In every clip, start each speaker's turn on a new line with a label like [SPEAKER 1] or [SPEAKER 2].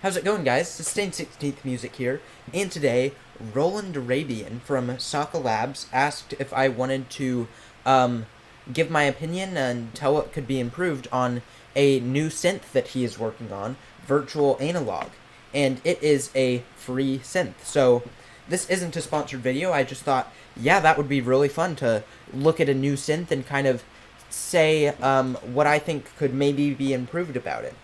[SPEAKER 1] How's it going, guys? Sustained 16th Music here, and today, Roland Rabien from Socalabs asked if I wanted to give my opinion and tell what could be improved on a new synth that he is working on, Virtual Analog, and it is a free synth. So this isn't a sponsored video. I just thought, yeah, that would be really fun to look at a new synth and kind of say what I think could maybe be improved about it.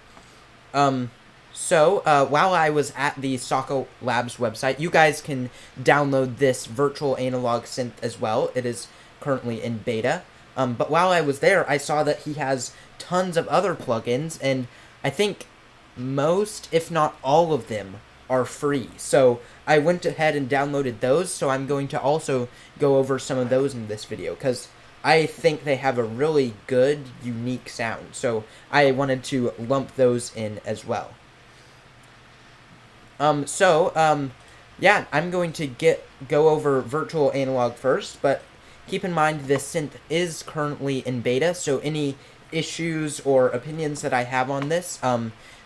[SPEAKER 1] So, while I was at the Socalabs website, you guys can download this virtual analog synth as well. It is currently in beta. But while I was there, I saw that he has tons of other plugins, and I think most, if not all of them, are free. So, I went ahead and downloaded those, so I'm going to also go over some of those in this video, because I think they have a really good, unique sound. So, I wanted to lump those in as well. Yeah, I'm going to go over virtual analog first, but keep in mind this synth is currently in beta, so any issues or opinions that I have on this,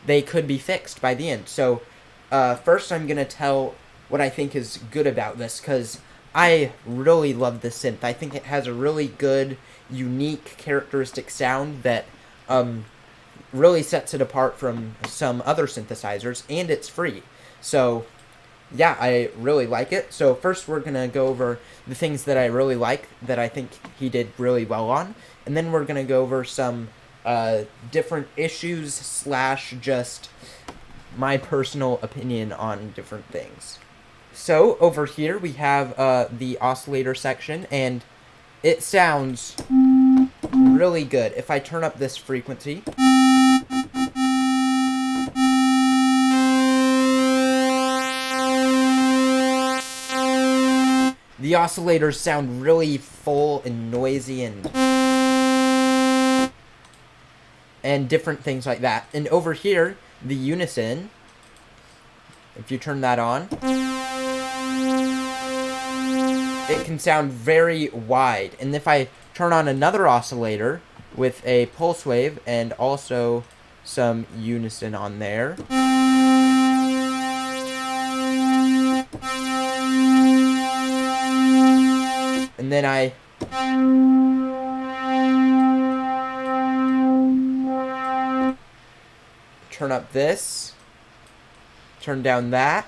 [SPEAKER 1] they could be fixed by the end. So, first I'm going to tell what I think is good about this, because I really love this synth. I think it has a really good, unique, characteristic sound that, really sets it apart from some other synthesizers, and it's free. So, yeah, I really like it. So first we're going to go over the things that I really like, that I think he did really well on, and then we're going to go over some different issues / just my personal opinion on different things. So over here we have the oscillator section, and it sounds really good. If I turn up this frequency, the oscillators sound really full and noisy and different things like that. And over here, the unison, if you turn that on, it can sound very wide. And if I turn on another oscillator with a pulse wave and also some unison on there, and then I turn up this, turn down that,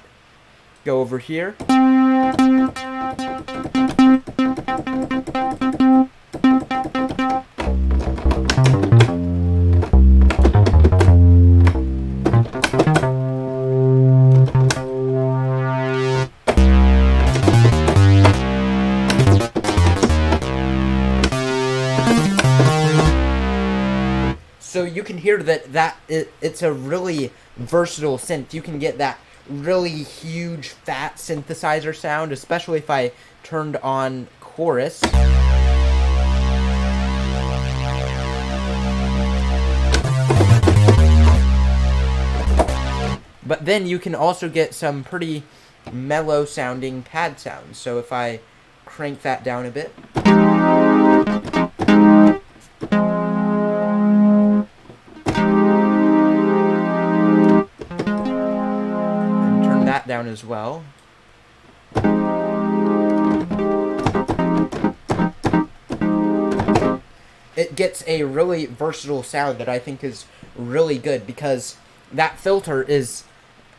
[SPEAKER 1] go over here, so you can hear that it's a really versatile synth. You can get that really huge, fat synthesizer sound, especially if I turned on chorus. But then you can also get some pretty mellow sounding pad sounds. So if I crank that down a bit, down as well. It gets a really versatile sound that I think is really good, because that filter is,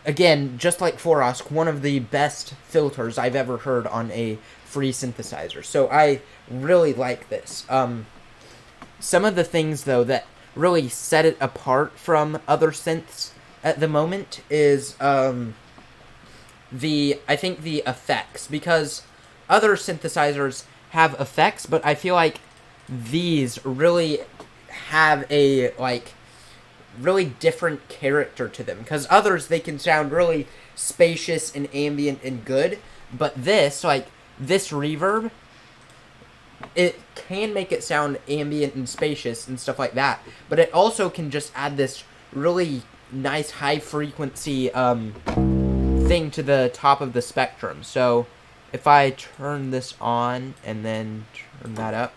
[SPEAKER 1] again, just like 4OSC, one of the best filters I've ever heard on a free synthesizer. So I really like this. Some of the things, though, that really set it apart from other synths at the moment is I think the effects, because other synthesizers have effects, but I feel like these really have a, really different character to them, because others, they can sound really spacious and ambient and good, but this reverb, it can make it sound ambient and spacious and stuff like that, but it also can just add this really nice high frequency, thing to the top of the spectrum. So if I turn this on and then turn that up,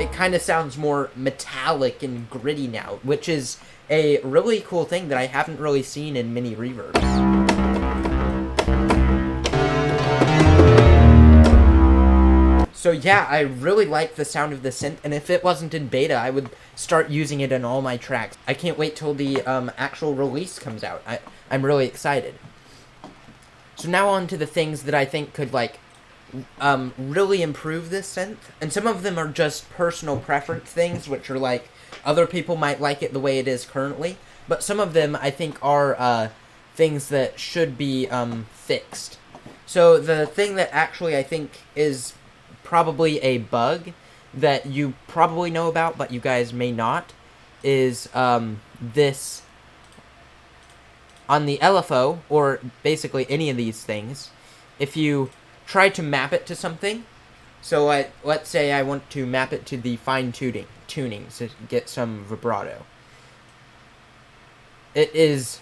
[SPEAKER 1] it kind of sounds more metallic and gritty now, which is a really cool thing that I haven't really seen in many reverbs. So yeah, I really like the sound of the synth, and if it wasn't in beta, I would start using it in all my tracks. I can't wait till the actual release comes out. I'm really excited. So now on to the things that I think could, like, really improve this synth. And some of them are just personal preference things, which are like, other people might like it the way it is currently. But some of them, I think, are things that should be fixed. So the thing that actually I think is probably a bug that you probably know about, but you guys may not, is this on the LFO, or basically any of these things. If you try to map it to something, so let's say I want to map it to the fine tuning to get some vibrato. It is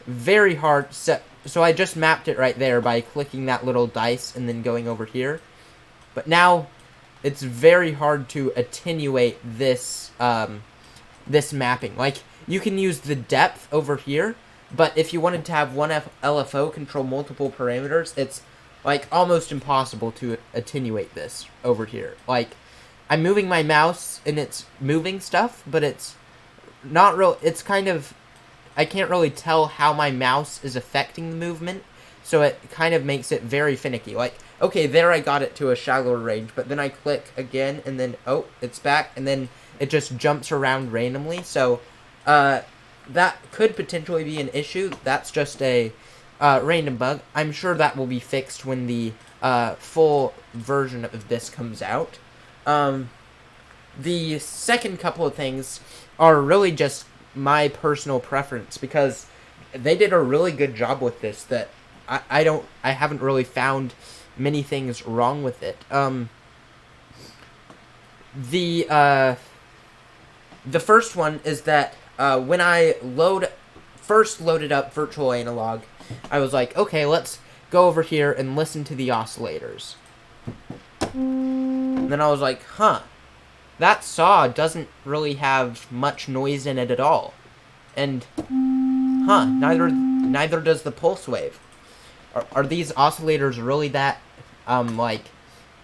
[SPEAKER 1] very hard. So I just mapped it right there by clicking that little dice and then going over here. But now, it's very hard to attenuate this this mapping. Like, you can use the depth over here, but if you wanted to have one LFO control multiple parameters, it's, like, almost impossible to attenuate this over here. Like, I'm moving my mouse, and it's moving stuff, but it's not real. It's kind of, I can't really tell how my mouse is affecting the movement, so it kind of makes it very finicky. Like, okay, there I got it to a shallower range, but then I click again, and then, oh, it's back, and then it just jumps around randomly. So, that could potentially be an issue. That's just a random bug. I'm sure that will be fixed when the full version of this comes out. The second couple of things are really just my personal preference, because they did a really good job with this that I haven't really found many things wrong with it. The first one is that when I first loaded up Virtual Analog, I was like, okay, let's go over here and listen to the oscillators. And then I was like, huh, that saw doesn't really have much noise in it at all. And, huh, neither does the pulse wave. Are these oscillators really that, like,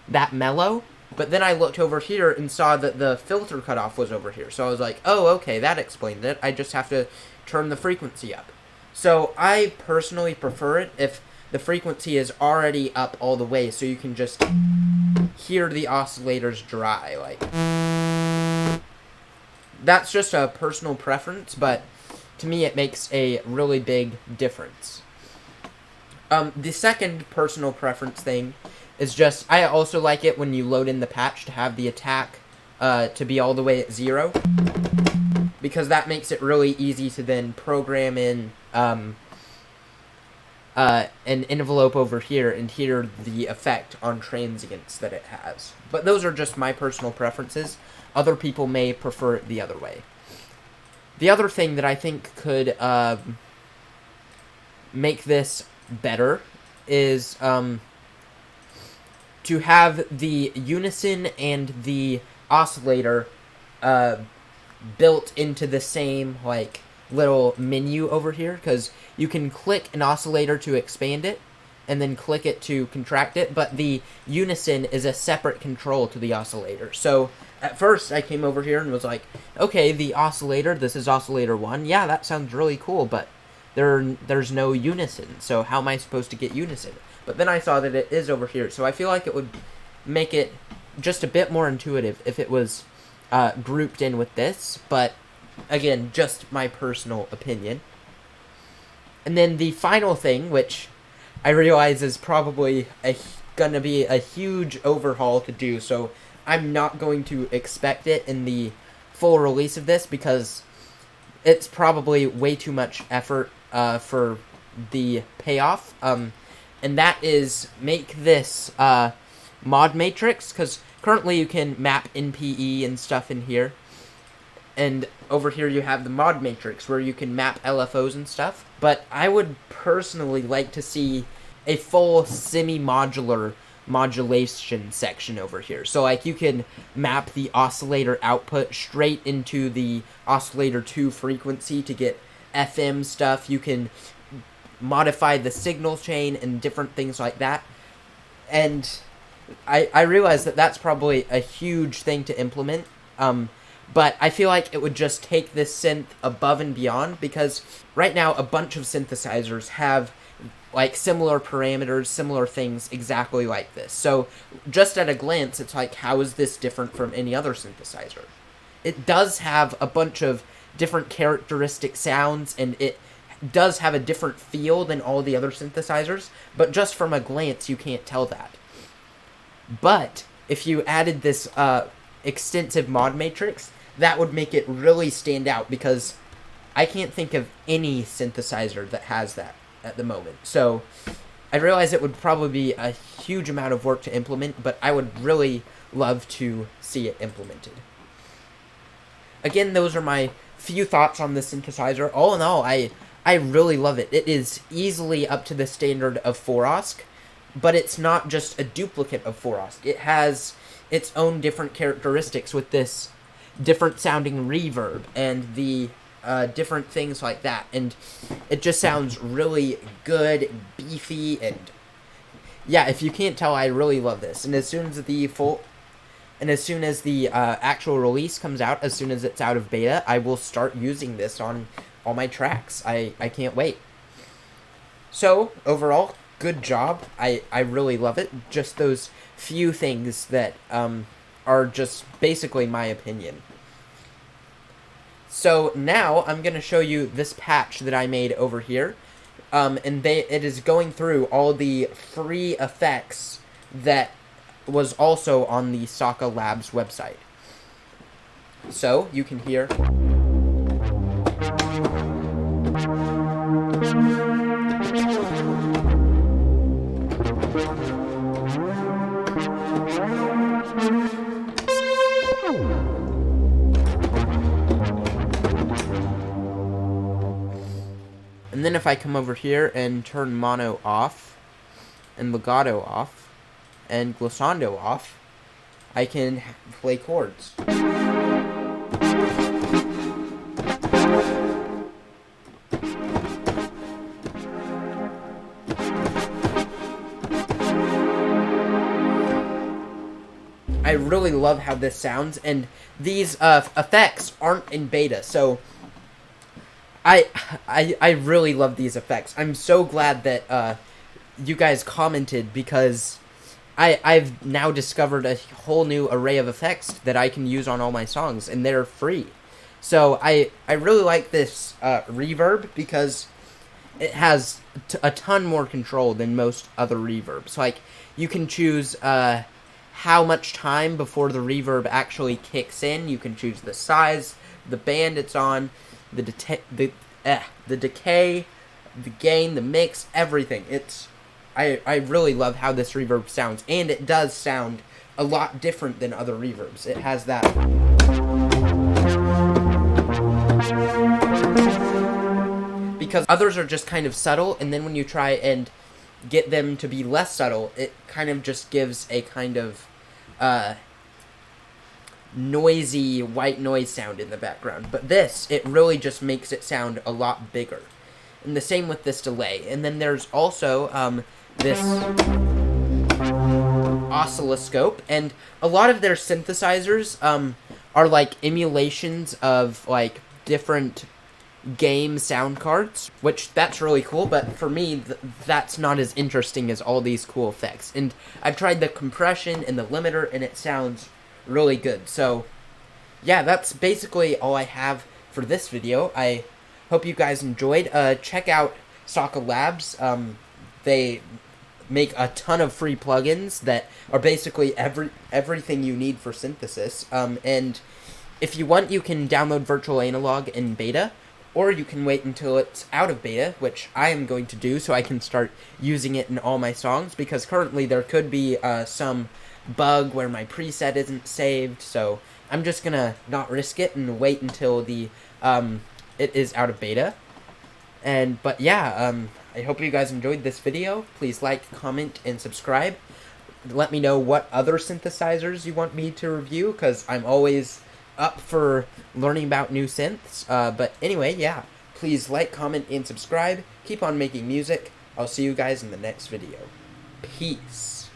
[SPEAKER 1] that mellow? But then I looked over here and saw that the filter cutoff was over here. So I was like, oh, okay, that explained it. I just have to turn the frequency up. So I personally prefer it if the frequency is already up all the way, so you can just hear the oscillators dry. Like, that's just a personal preference, but to me it makes a really big difference. The second personal preference thing is just, I also like it when you load in the patch to have the attack to be all the way at 0. Because that makes it really easy to then program in an envelope over here and hear the effect on transients that it has. But those are just my personal preferences. Other people may prefer it the other way. The other thing that I think could make this better is to have the unison and the oscillator built into the same, like, little menu over here, because you can click an oscillator to expand it and then click it to contract it, but the unison is a separate control to the oscillator. So at first I came over here and was like, okay, the oscillator, this is oscillator 1, yeah, that sounds really cool, but there's no unison, so how am I supposed to get unison? But then I saw that it is over here, so I feel like it would make it just a bit more intuitive if it was grouped in with this, but again, just my personal opinion. And then the final thing, which I realize is probably gonna be a huge overhaul to do, so I'm not going to expect it in the full release of this, because it's probably way too much effort for the payoff, and that is make this mod matrix, because currently you can map NPE and stuff in here, and over here you have the mod matrix where you can map LFOs and stuff, but I would personally like to see a full semi-modular modulation section over here. So like you can map the oscillator output straight into the oscillator 2 frequency to get FM stuff. You can modify the signal chain and different things like that. And I realize that that's probably a huge thing to implement, but I feel like it would just take this synth above and beyond, because right now a bunch of synthesizers have like similar parameters, similar things exactly like this. So just at a glance, it's like, how is this different from any other synthesizer? It does have a bunch of different characteristic sounds, and it does have a different feel than all the other synthesizers, but just from a glance, you can't tell that. But if you added this extensive mod matrix, that would make it really stand out, because I can't think of any synthesizer that has that at the moment. So I realize it would probably be a huge amount of work to implement, but I would really love to see it implemented. Again, those are my few thoughts on the synthesizer. All in all, I really love it. It is easily up to the standard of 4OSC, but it's not just a duplicate of 4OSC. It has its own different characteristics with this different sounding reverb and the different things like that, and it just sounds really good, beefy, and yeah, if you can't tell, I really love this. And as soon as the actual release comes out, as soon as it's out of beta, I will start using this on all my tracks. I can't wait. So overall, good job. I really love it. Just those few things that are just basically my opinion. So now I'm going to show you this patch that I made over here. And it is going through all the free effects that was also on the Socalabs website. So you can hear... And then if I come over here and turn mono off, and legato off, and glissando off, I can play chords. I really love how this sounds, and these effects aren't in beta, so I really love these effects. I'm so glad that you guys commented, because I've now discovered a whole new array of effects that I can use on all my songs, and they're free. So I really like this reverb, because it has a ton more control than most other reverbs. Like, you can choose how much time before the reverb actually kicks in. You can choose the size, the band it's on, the decay, the gain, the mix, everything. I really love how this reverb sounds, and it does sound a lot different than other reverbs. It has that... Because others are just kind of subtle, and then when you try and get them to be less subtle, it kind of just gives a kind of noisy white noise sound in the background. But this, it really just makes it sound a lot bigger. And the same with this delay. And then there's also this oscilloscope, and a lot of their synthesizers are like emulations of like different game sound cards, which that's really cool, but for me that's not as interesting as all these cool effects. And I've tried the compression and the limiter, and it sounds really good. So yeah, that's basically all I have for this video. I hope you guys enjoyed. Check out Socalabs. They make a ton of free plugins that are basically everything you need for synthesis. And if you want, you can download Virtual Analog in beta, or you can wait until it's out of beta, which I am going to do, so I can start using it in all my songs, because currently there could be some bug where my preset isn't saved, so I'm just gonna not risk it and wait until the it is out of beta. But yeah, I hope you guys enjoyed this video. Please like, comment, and subscribe. let me know what other synthesizers you want me to review, because I'm always up for learning about new synths. But anyway, yeah, please like, comment, and subscribe. Keep on making music. I'll see you guys in the next video. Peace.